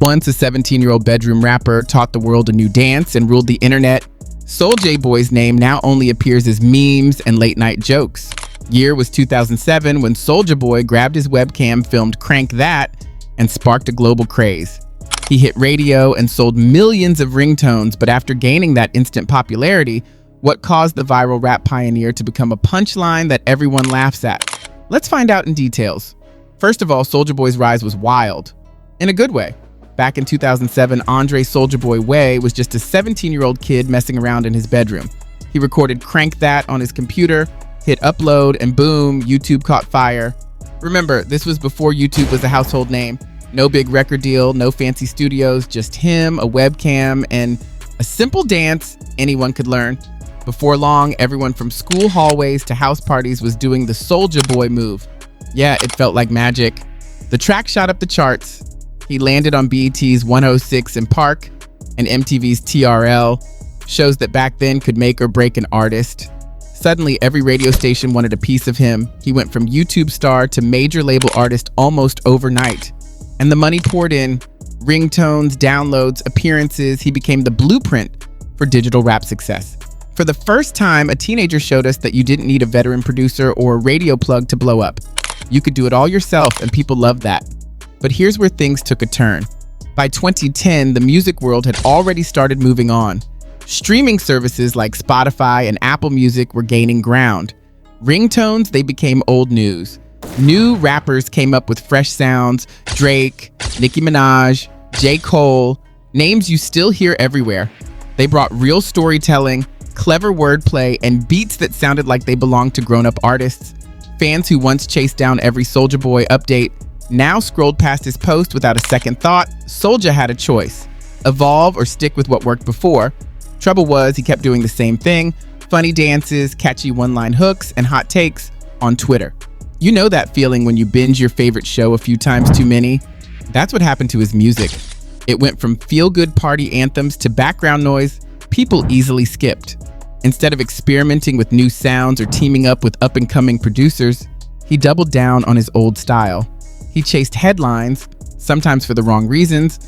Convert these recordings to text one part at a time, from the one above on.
Once a 17-year-old bedroom rapper taught the world a new dance and ruled the internet, Soulja Boy's name now only appears as memes and late-night jokes. Year was 2007 when Soulja Boy grabbed his webcam, filmed Crank That, and sparked a global craze. He hit radio and sold millions of ringtones, but after gaining that instant popularity, what caused the viral rap pioneer to become a punchline that everyone laughs at? Let's find out in details. First of all, Soulja Boy's rise was wild, in a good way. Back in 2007, Andre Soulja Boy Way was just a 17-year-old kid messing around in his bedroom. He recorded Crank That on his computer, hit upload, and boom, YouTube caught fire. Remember, this was before YouTube was a household name. No big record deal, no fancy studios, just him, a webcam, and a simple dance anyone could learn. Before long, everyone from school hallways to house parties was doing the Soulja Boy move. Yeah, it felt like magic. The track shot up the charts. He landed on BET's 106 in Park and MTV's TRL, shows that back then could make or break an artist. Suddenly, every radio station wanted a piece of him. He went from YouTube star to major label artist almost overnight. And the money poured in. Ringtones, downloads, appearances. He became the blueprint for digital rap success. For the first time, a teenager showed us that you didn't need a veteran producer or a radio plug to blow up. You could do it all yourself, and people loved that. But here's where things took a turn. By 2010, the music world had already started moving on. Streaming services like Spotify and Apple Music were gaining ground. Ringtones, they became old news. New rappers came up with fresh sounds: Drake, Nicki Minaj, J. Cole, names you still hear everywhere. They brought real storytelling, clever wordplay, and beats that sounded like they belonged to grown-up artists. Fans who once chased down every Soulja Boy update now scrolled past his post without a second thought. Soulja had a choice: evolve or stick with what worked before. Trouble was, he kept doing the same thing: funny dances, catchy one-line hooks, and hot takes on Twitter. You know that feeling when you binge your favorite show a few times too many? That's what happened to his music. It went from feel-good party anthems to background noise people easily skipped. Instead of experimenting with new sounds or teaming up with up-and-coming producers, he doubled down on his old style. He chased headlines, sometimes for the wrong reasons,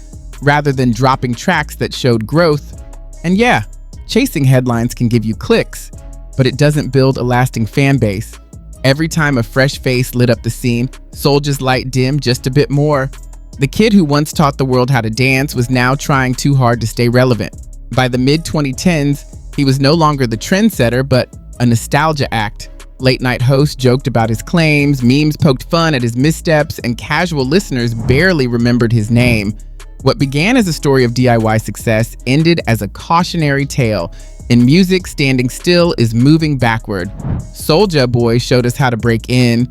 rather than dropping tracks that showed growth. And yeah, chasing headlines can give you clicks, but it doesn't build a lasting fan base. Every time a fresh face lit up the scene, Soulja's light dimmed just a bit more. The kid who once taught the world how to dance was now trying too hard to stay relevant. By the mid-2010s, he was no longer the trendsetter, but a nostalgia act. Late-night hosts joked about his claims, memes poked fun at his missteps, and casual listeners barely remembered his name. What began as a story of DIY success ended as a cautionary tale. In music, standing still is moving backward. Soulja Boy showed us how to break in,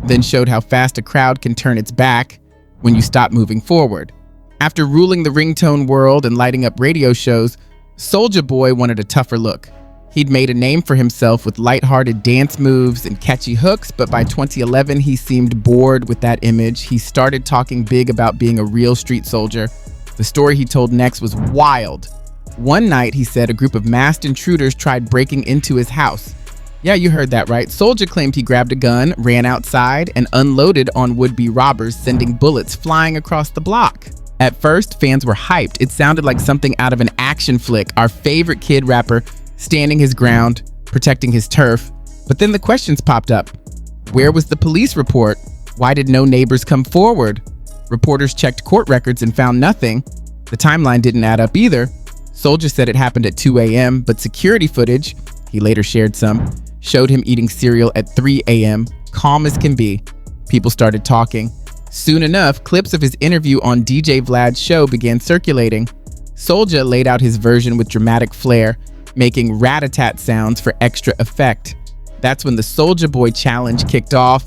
then showed how fast a crowd can turn its back when you stop moving forward. After ruling the ringtone world and lighting up radio shows, Soulja Boy wanted a tougher look. He'd made a name for himself with lighthearted dance moves and catchy hooks, but by 2011, he seemed bored with that image. He started talking big about being a real street soldier. The story he told next was wild. One night, he said, a group of masked intruders tried breaking into his house. Yeah, you heard that right. Soulja claimed he grabbed a gun, ran outside, and unloaded on would-be robbers, sending bullets flying across the block. At first, fans were hyped. It sounded like something out of an action flick. Our favorite kid rapper standing his ground, protecting his turf. But then the questions popped up. Where was the police report? Why did no neighbors come forward? Reporters checked court records and found nothing. The timeline didn't add up either. Soulja said it happened at 2 a.m., but security footage, he later shared some, showed him eating cereal at 3 a.m., calm as can be. People started talking. Soon enough, clips of his interview on DJ Vlad's show began circulating. Soulja laid out his version with dramatic flair, making rat-a-tat sounds for extra effect. That's when the Soulja Boy challenge kicked off.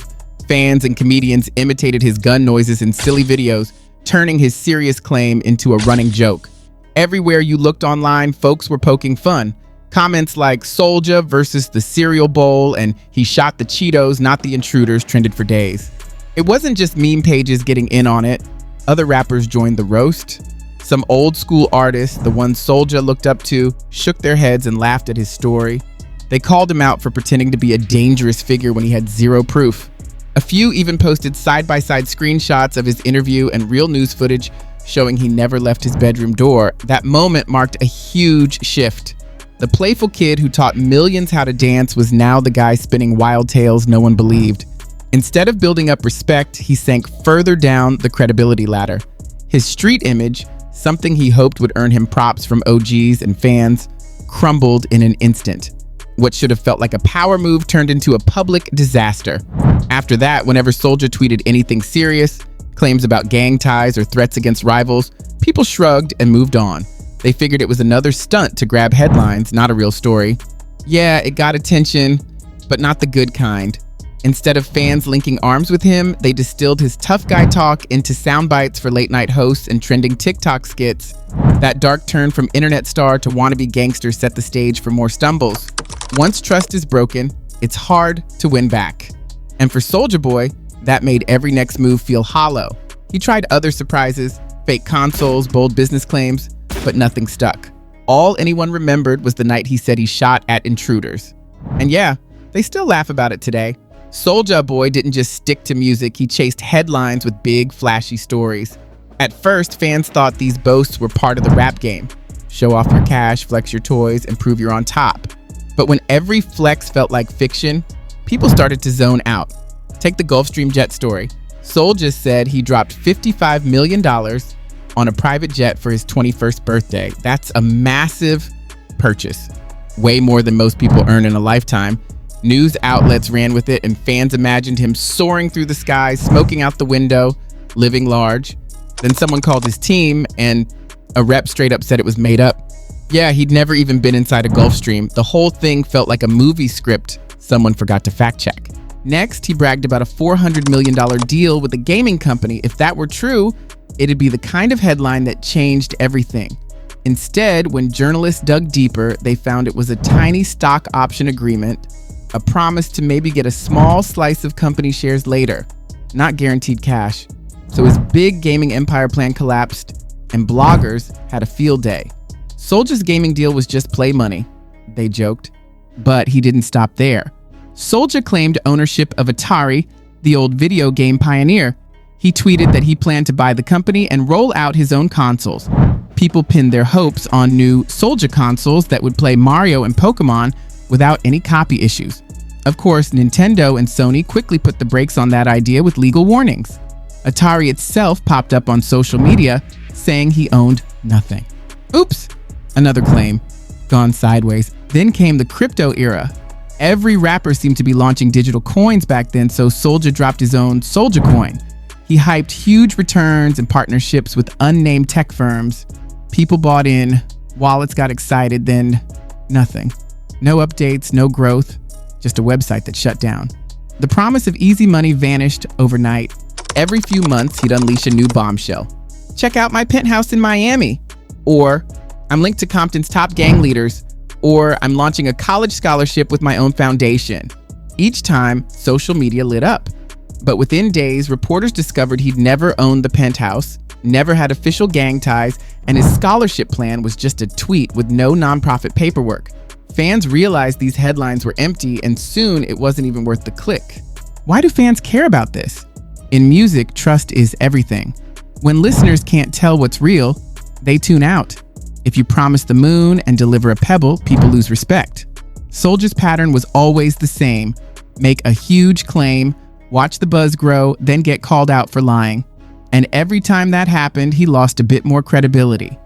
Fans and comedians imitated his gun noises in silly videos, turning his serious claim into a running joke. Everywhere you looked online, folks were poking fun. Comments like "Soulja versus the cereal bowl" and "He shot the Cheetos, not the intruders" trended for days. It wasn't just meme pages getting in on it. Other rappers joined the roast. Some old school artists, the ones Soulja looked up to, shook their heads and laughed at his story. They called him out for pretending to be a dangerous figure when he had zero proof. A few even posted side-by-side screenshots of his interview and real news footage showing he never left his bedroom door. That moment marked a huge shift. The playful kid who taught millions how to dance was now the guy spinning wild tales no one believed. Instead of building up respect, he sank further down the credibility ladder. His street image, something he hoped would earn him props from OGs and fans, crumbled in an instant. What should have felt like a power move turned into a public disaster. After that, whenever Soulja tweeted anything serious, claims about gang ties or threats against rivals, people shrugged and moved on. They figured it was another stunt to grab headlines, not a real story. Yeah, it got attention, but not the good kind. Instead of fans linking arms with him, they distilled his tough guy talk into sound bites for late night hosts and trending TikTok skits. That dark turn from internet star to wannabe gangster set the stage for more stumbles. Once trust is broken, it's hard to win back. And for Soulja Boy, that made every next move feel hollow. He tried other surprises, fake consoles, bold business claims, but nothing stuck. All anyone remembered was the night he said he shot at intruders. And yeah, they still laugh about it today. Soulja Boy didn't just stick to music, he chased headlines with big, flashy stories. At first, fans thought these boasts were part of the rap game. Show off your cash, flex your toys, and prove you're on top. But when every flex felt like fiction, people started to zone out. Take the Gulfstream jet story. Soulja said he dropped $55 million on a private jet for his 21st birthday. That's a massive purchase. Way more than most people earn in a lifetime. News outlets ran with it, and fans imagined him soaring through the skies, smoking out the window, living large. Then someone called his team, and a rep straight up said it was made up. Yeah, he'd never even been inside a Gulfstream. The whole thing felt like a movie script someone forgot to fact check. Next, he bragged about a $400 million deal with a gaming company. If that were true, it'd be the kind of headline that changed everything. Instead, when journalists dug deeper, they found it was a tiny stock option agreement, a promise to maybe get a small slice of company shares later, not guaranteed cash. So his big gaming empire plan collapsed, and bloggers had a field day. Soulja's gaming deal was just play money, they joked. But he didn't stop there. Soulja claimed ownership of Atari, the old video game pioneer. He tweeted that he planned to buy the company and roll out his own consoles. People pinned their hopes on new Soulja consoles that would play Mario and Pokemon without any copy issues. Of course, Nintendo and Sony quickly put the brakes on that idea with legal warnings. Atari itself popped up on social media saying he owned nothing. Oops, another claim gone sideways. Then came the crypto era. Every rapper seemed to be launching digital coins back then, so Soulja dropped his own Soulja coin. He hyped huge returns and partnerships with unnamed tech firms. People bought in, wallets got excited, then nothing. No updates, no growth, just a website that shut down. The promise of easy money vanished overnight. Every few months, he'd unleash a new bombshell. Check out my penthouse in Miami. Or, I'm linked to Compton's top gang leaders. Or, I'm launching a college scholarship with my own foundation. Each time, social media lit up. But within days, reporters discovered he'd never owned the penthouse, never had official gang ties, and his scholarship plan was just a tweet with no nonprofit paperwork. Fans realized these headlines were empty, and soon it wasn't even worth the click. Why do fans care about this? In music, trust is everything. When listeners can't tell what's real, they tune out. If you promise the moon and deliver a pebble, people lose respect. Soulja's pattern was always the same. Make a huge claim, watch the buzz grow, then get called out for lying. And every time that happened, he lost a bit more credibility.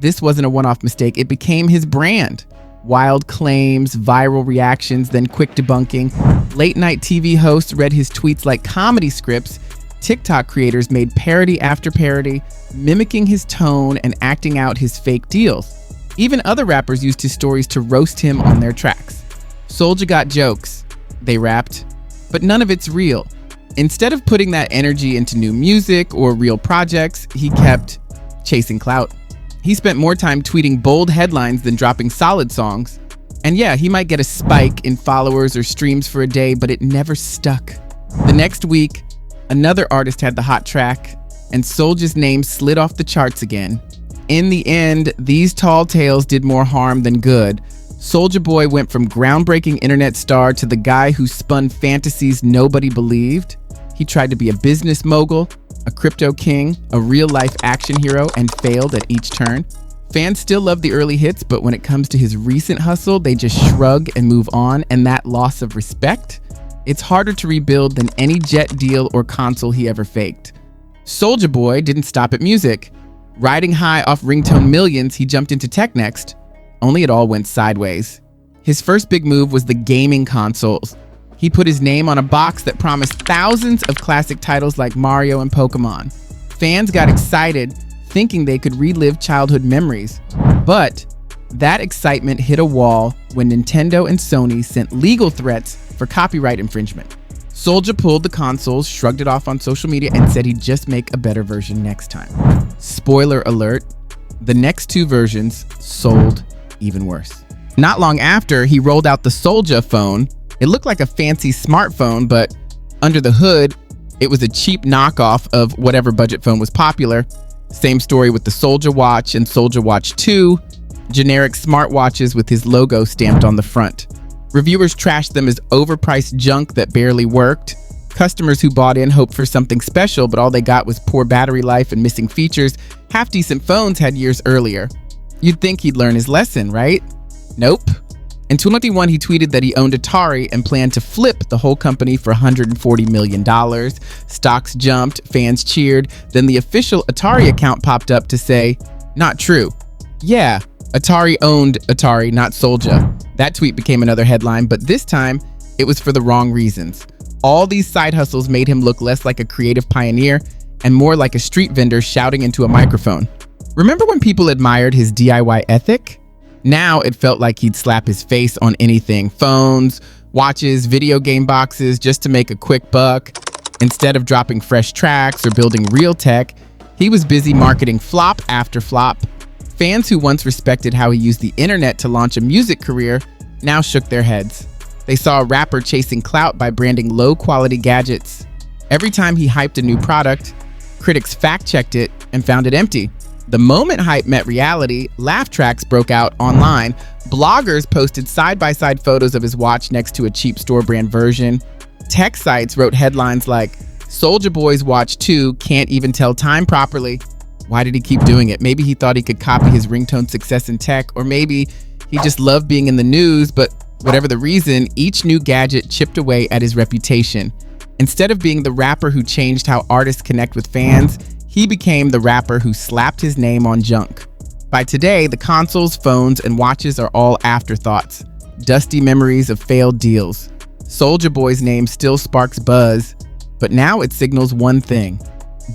This wasn't a one-off mistake, it became his brand. Wild claims, viral reactions, then quick debunking. Late-night TV hosts read his tweets like comedy scripts. TikTok creators made parody after parody, mimicking his tone and acting out his fake deals. Even other rappers used his stories to roast him on their tracks. Soulja got jokes, they rapped, but none of it's real. Instead of putting that energy into new music or real projects, he kept chasing clout. He spent more time tweeting bold headlines than dropping solid songs. And yeah, he might get a spike in followers or streams for a day, but it never stuck. The next week, another artist had the hot track, and Soulja's name slid off the charts again. In the end, these tall tales did more harm than good. Soulja Boy went from groundbreaking internet star to the guy who spun fantasies nobody believed. He tried to be a business mogul, a crypto king, a real-life action hero, and failed at each turn. Fans still love the early hits, but when it comes to his recent hustle, they just shrug and move on, and that loss of respect, it's harder to rebuild than any jet deal or console he ever faked. Soulja Boy didn't stop at music. Riding high off ringtone millions, he jumped into tech next. Only it all went sideways. His first big move was the gaming consoles. He put his name on a box that promised thousands of classic titles like Mario and Pokemon. Fans got excited, thinking they could relive childhood memories. But that excitement hit a wall when Nintendo and Sony sent legal threats for copyright infringement. Soulja pulled the consoles, shrugged it off on social media, and said he'd just make a better version next time. Spoiler alert, the next two versions sold even worse. Not long after, he rolled out the Soulja phone. It looked like a fancy smartphone, but under the hood, it was a cheap knockoff of whatever budget phone was popular. Same story with the Soulja Watch and Soulja Watch 2, generic smartwatches with his logo stamped on the front. Reviewers trashed them as overpriced junk that barely worked. Customers who bought in hoped for something special, but all they got was poor battery life and missing features half-decent phones had years earlier. You'd think he'd learn his lesson, right? Nope. In 2021, he tweeted that he owned Atari and planned to flip the whole company for $140 million. Stocks jumped, fans cheered, then the official Atari account popped up to say, "Not true." Yeah, Atari owned Atari, not Soulja. That tweet became another headline, but this time, it was for the wrong reasons. All these side hustles made him look less like a creative pioneer and more like a street vendor shouting into a microphone. Remember when people admired his DIY ethic? Now it felt like he'd slap his face on anything, phones, watches, video game boxes, just to make a quick buck. Instead of dropping fresh tracks or building real tech, he was busy marketing flop after flop. Fans who once respected how he used the internet to launch a music career now shook their heads. They saw a rapper chasing clout by branding low-quality gadgets. Every time he hyped a new product, critics fact-checked it and found it empty. The moment hype met reality, laugh tracks broke out online. Bloggers posted side-by-side photos of his watch next to a cheap store-brand version. Tech sites wrote headlines like, "Soulja Boy's Watch 2 can't even tell time properly." Why did he keep doing it? Maybe he thought he could copy his ringtone success in tech, or maybe he just loved being in the news, but whatever the reason, each new gadget chipped away at his reputation. Instead of being the rapper who changed how artists connect with fans, he became the rapper who slapped his name on junk. By today, the consoles, phones, and watches are all afterthoughts, dusty memories of failed deals. Soulja Boy's name still sparks buzz, but now it signals one thing: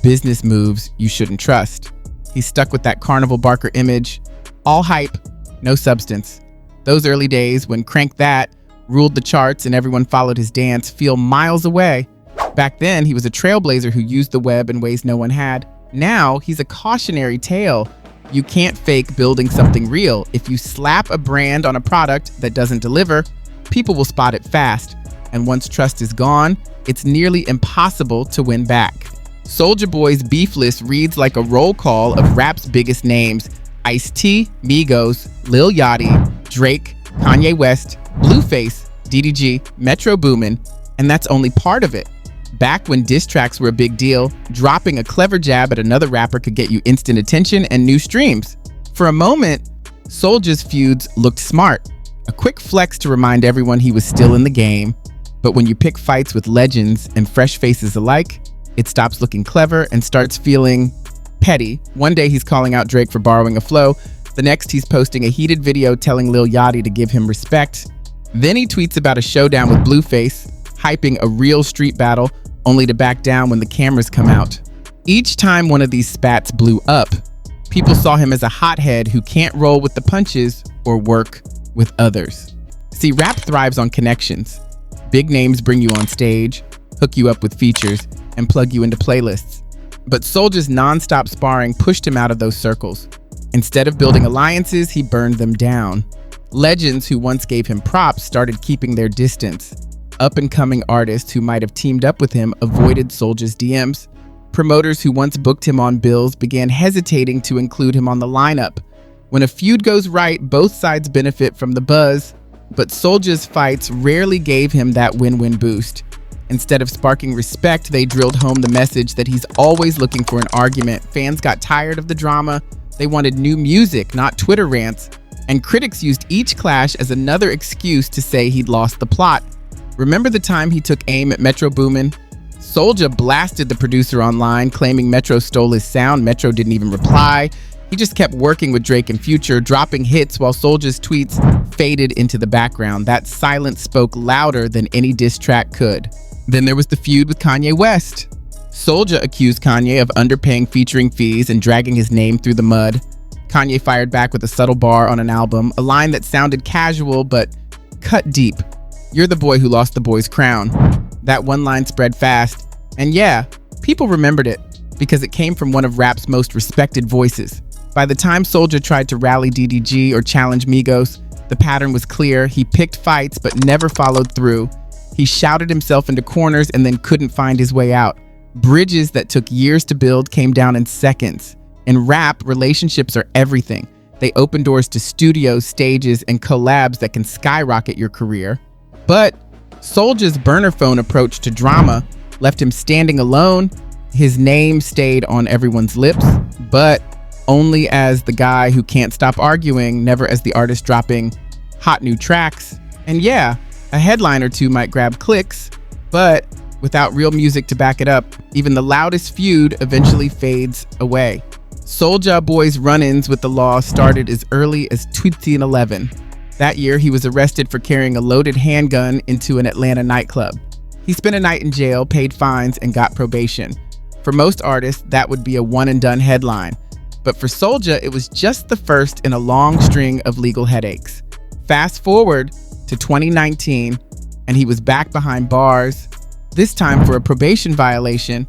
business moves you shouldn't trust. He's stuck with that Carnival Barker image, all hype, no substance. Those early days when Crank That ruled the charts and everyone followed his dance feel miles away. Back then, he was a trailblazer who used the web in ways no one had. Now, he's a cautionary tale. You can't fake building something real. If you slap a brand on a product that doesn't deliver, people will spot it fast. And once trust is gone, it's nearly impossible to win back. Soulja Boy's beef list reads like a roll call of rap's biggest names: Ice-T, Migos, Lil Yachty, Drake, Kanye West, Blueface, DDG, Metro Boomin, and that's only part of it. Back when diss tracks were a big deal, dropping a clever jab at another rapper could get you instant attention and new streams. For a moment, Soulja's feuds looked smart, a quick flex to remind everyone he was still in the game. But when you pick fights with legends and fresh faces alike, it stops looking clever and starts feeling petty. One day he's calling out Drake for borrowing a flow. The next he's posting a heated video telling Lil Yachty to give him respect. Then he tweets about a showdown with Blueface, hyping a real street battle, only to back down when the cameras come out. Each time one of these spats blew up, people saw him as a hothead who can't roll with the punches or work with others. See, rap thrives on connections. Big names bring you on stage, hook you up with features, and plug you into playlists. But Soulja's non-stop sparring pushed him out of those circles. Instead of building alliances, he burned them down. Legends who once gave him props started keeping their distance. Up-and-coming artists who might have teamed up with him avoided Soulja's DMs. Promoters who once booked him on bills began hesitating to include him on the lineup. When a feud goes right, both sides benefit from the buzz, but Soulja's fights rarely gave him that win-win boost. Instead of sparking respect, they drilled home the message that he's always looking for an argument. Fans got tired of the drama. They wanted new music, not Twitter rants. And critics used each clash as another excuse to say he'd lost the plot. Remember the time he took aim at Metro Boomin? Soulja blasted the producer online, claiming Metro stole his sound. Metro didn't even reply. He just kept working with Drake and Future, dropping hits while Soulja's tweets faded into the background. That silence spoke louder than any diss track could. Then there was the feud with Kanye West. Soulja accused Kanye of underpaying featuring fees and dragging his name through the mud. Kanye fired back with a subtle bar on an album, a line that sounded casual but cut deep. "You're the boy who lost the boy's crown." That one line spread fast. And yeah, people remembered it because it came from one of rap's most respected voices. By the time Soulja tried to rally DDG or challenge Migos, the pattern was clear. He picked fights but never followed through. He shouted himself into corners and then couldn't find his way out. Bridges that took years to build came down in seconds. In rap, relationships are everything. They open doors to studios, stages, and collabs that can skyrocket your career. But Soulja's burner phone approach to drama left him standing alone. His name stayed on everyone's lips, but only as the guy who can't stop arguing, never as the artist dropping hot new tracks. And yeah, a headline or two might grab clicks, but without real music to back it up, even the loudest feud eventually fades away. Soulja Boy's run-ins with the law started as early as 2011. That year, he was arrested for carrying a loaded handgun into an Atlanta nightclub. He spent a night in jail, paid fines, and got probation. For most artists, that would be a one-and-done headline. But for Soulja, it was just the first in a long string of legal headaches. Fast forward to 2019, and he was back behind bars, this time for a probation violation.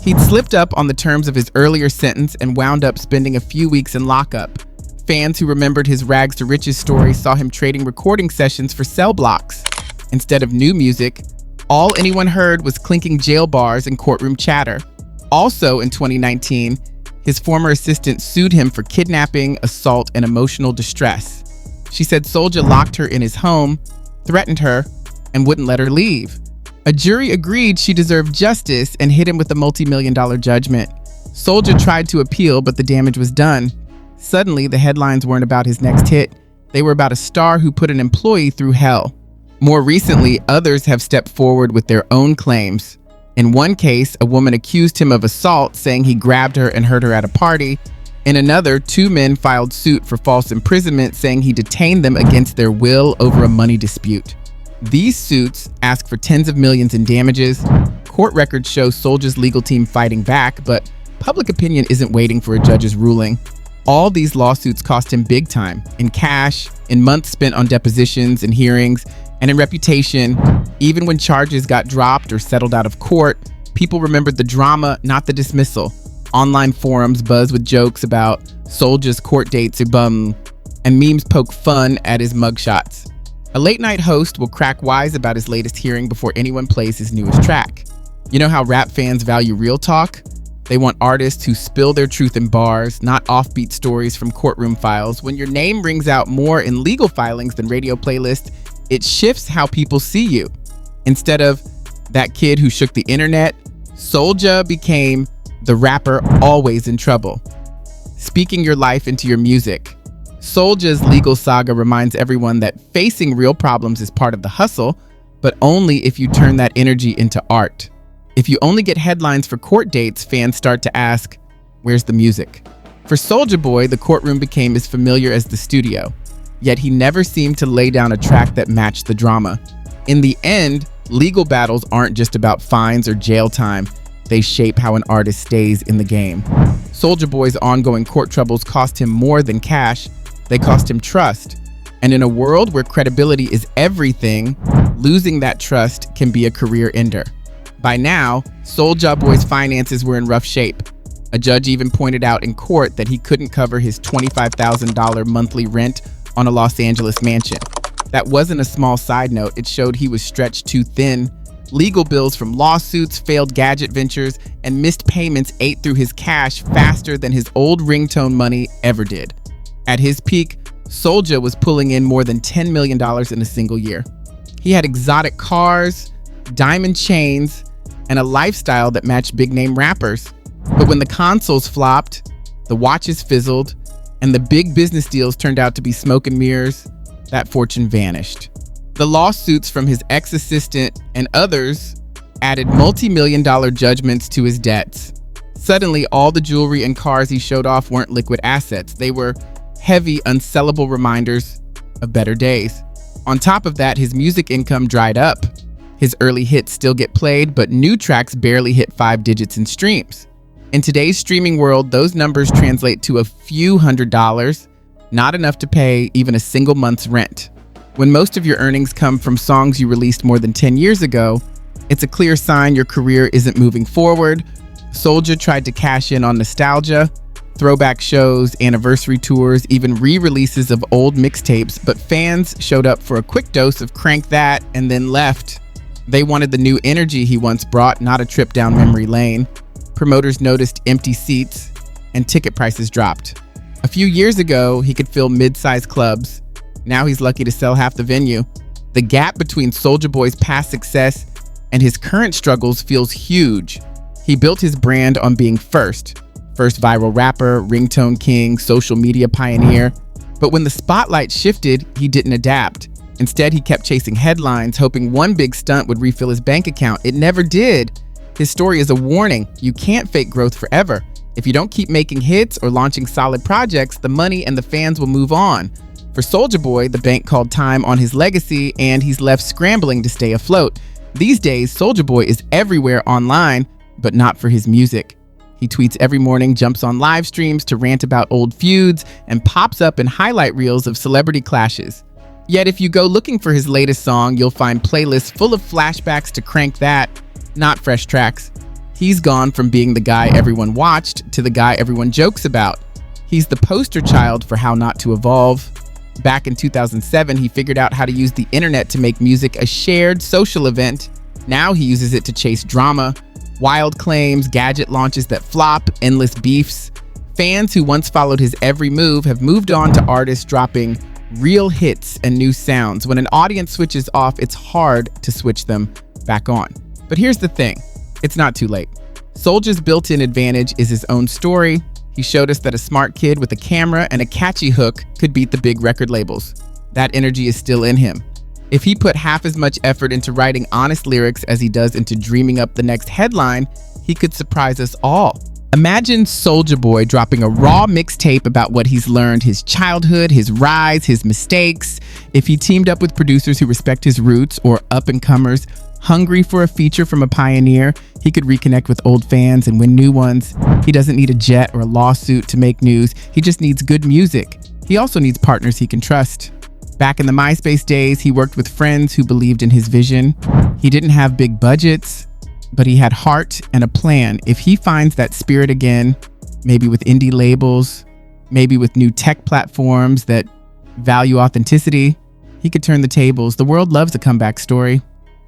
He'd slipped up on the terms of his earlier sentence and wound up spending a few weeks in lockup. Fans who remembered his rags to riches story saw him trading recording sessions for cell blocks. Instead of new music, all anyone heard was clinking jail bars and courtroom chatter. Also in 2019, his former assistant sued him for kidnapping, assault, and emotional distress. She said Soulja locked her in his home, threatened her, and wouldn't let her leave. A jury agreed she deserved justice and hit him with a multi-million-dollar judgment. Soulja tried to appeal, but the damage was done. Suddenly, the headlines weren't about his next hit. They were about a star who put an employee through hell. More recently, others have stepped forward with their own claims. In one case, a woman accused him of assault, saying he grabbed her and hurt her at a party. In another, two men filed suit for false imprisonment, saying he detained them against their will over a money dispute. These suits ask for tens of millions in damages. Court records show Soulja's legal team fighting back, but public opinion isn't waiting for a judge's ruling. All these lawsuits cost him big time, in cash, in months spent on depositions and hearings, and in reputation. Even when charges got dropped or settled out of court, people remembered the drama, not the dismissal. Online forums buzz with jokes about Soulja's court dates and memes poke fun at his mugshots. A late-night host will crack wise about his latest hearing before anyone plays his newest track. You know how rap fans value real talk? They want artists who spill their truth in bars, not offbeat stories from courtroom files. When your name rings out more in legal filings than radio playlists, it shifts how people see you. Instead of that kid who shook the internet, Soulja became the rapper always in trouble, speaking your life into your music. Soulja's legal saga reminds everyone that facing real problems is part of the hustle, but only if you turn that energy into art. If you only get headlines for court dates, fans start to ask, where's the music? For Soulja Boy, the courtroom became as familiar as the studio, yet he never seemed to lay down a track that matched the drama. In the end, legal battles aren't just about fines or jail time. They shape how an artist stays in the game. Soulja Boy's ongoing court troubles cost him more than cash. They cost him trust. And in a world where credibility is everything, losing that trust can be a career ender. By now, Soulja Boy's finances were in rough shape. A judge even pointed out in court that he couldn't cover his $25,000 monthly rent on a Los Angeles mansion. That wasn't a small side note. It showed he was stretched too thin. Legal bills from lawsuits, failed gadget ventures, and missed payments ate through his cash faster than his old ringtone money ever did. At his peak, Soulja was pulling in more than $10 million in a single year. He had exotic cars, diamond chains, and a lifestyle that matched big-name rappers. But when the consoles flopped, the watches fizzled, and the big business deals turned out to be smoke and mirrors, that fortune vanished. The lawsuits from his ex-assistant and others added multi-million-dollar judgments to his debts. Suddenly, all the jewelry and cars he showed off weren't liquid assets. They were heavy, unsellable reminders of better days. On top of that, his music income dried up. His early hits still get played, but new tracks barely hit 5 digits in streams. In today's streaming world, those numbers translate to a few $100s, not enough to pay even a single month's rent. When most of your earnings come from songs you released more than 10 years ago, it's a clear sign your career isn't moving forward. Soulja tried to cash in on nostalgia, throwback shows, anniversary tours, even re-releases of old mixtapes, but fans showed up for a quick dose of crank that and then left. They wanted the new energy he once brought, not a trip down memory lane. Promoters noticed empty seats and ticket prices dropped. A few years ago, he could fill mid-sized clubs. Now he's lucky to sell half the venue. The gap between Soulja Boy's past success and his current struggles feels huge. He built his brand on being first viral rapper, ringtone king, social media pioneer. But when the spotlight shifted, he didn't adapt. Instead, he kept chasing headlines, hoping one big stunt would refill his bank account. It never did. His story is a warning. You can't fake growth forever. If you don't keep making hits or launching solid projects, the money and the fans will move on. For Soulja Boy, the bank called time on his legacy, and he's left scrambling to stay afloat. These days, Soulja Boy is everywhere online, but not for his music. He tweets every morning, jumps on live streams to rant about old feuds, and pops up in highlight reels of celebrity clashes. Yet if you go looking for his latest song, you'll find playlists full of flashbacks to Crank That, not fresh tracks. He's gone from being the guy everyone watched to the guy everyone jokes about. He's the poster child for how not to evolve. Back in 2007, he figured out how to use the internet to make music a shared social event. Now he uses it to chase drama, wild claims, gadget launches that flop, endless beefs. Fans who once followed his every move have moved on to artists dropping real hits and new sounds. When an audience switches off, it's hard to switch them back on. But here's the thing, it's not too late. Soulja's built-in advantage is his own story. He showed us that a smart kid with a camera and a catchy hook could beat the big record labels. That energy is still in him. If he put half as much effort into writing honest lyrics as he does into dreaming up the next headline, he could surprise us all. Imagine Soulja Boy dropping a raw mixtape about what he's learned, his childhood, his rise, his mistakes. If he teamed up with producers who respect his roots or up-and-comers hungry for a feature from a pioneer, he could reconnect with old fans and win new ones. He doesn't need a jet or a lawsuit to make news. He just needs good music. He also needs partners he can trust. Back in the MySpace days, he worked with friends who believed in his vision. He didn't have big budgets, but he had heart and a plan. If he finds that spirit again, maybe with indie labels, maybe with new tech platforms that value authenticity, he could turn the tables. The world loves a comeback story.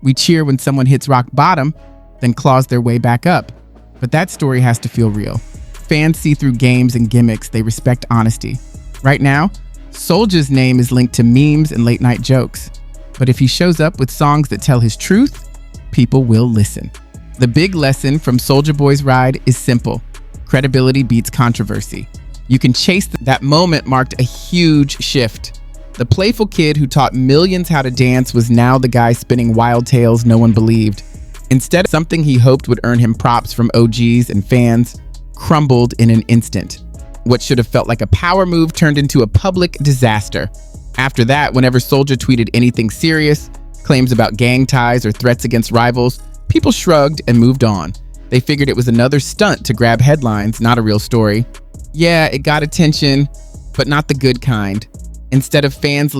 We cheer when someone hits rock bottom, then claws their way back up. But that story has to feel real. Fans see through games and gimmicks. They respect honesty. Right now, Soulja's name is linked to memes and late night jokes. But if he shows up with songs that tell his truth, people will listen. The big lesson from Soulja Boy's ride is simple. Credibility beats controversy. You can chase that moment marked a huge shift. The playful kid who taught millions how to dance was now the guy spinning wild tales no one believed. Instead, something he hoped would earn him props from OGs and fans crumbled in an instant. What should have felt like a power move turned into a public disaster. After that, whenever Soulja tweeted anything serious, claims about gang ties or threats against rivals, people shrugged and moved on. They figured it was another stunt to grab headlines, not a real story. Yeah, it got attention, but not the good kind. Instead of fans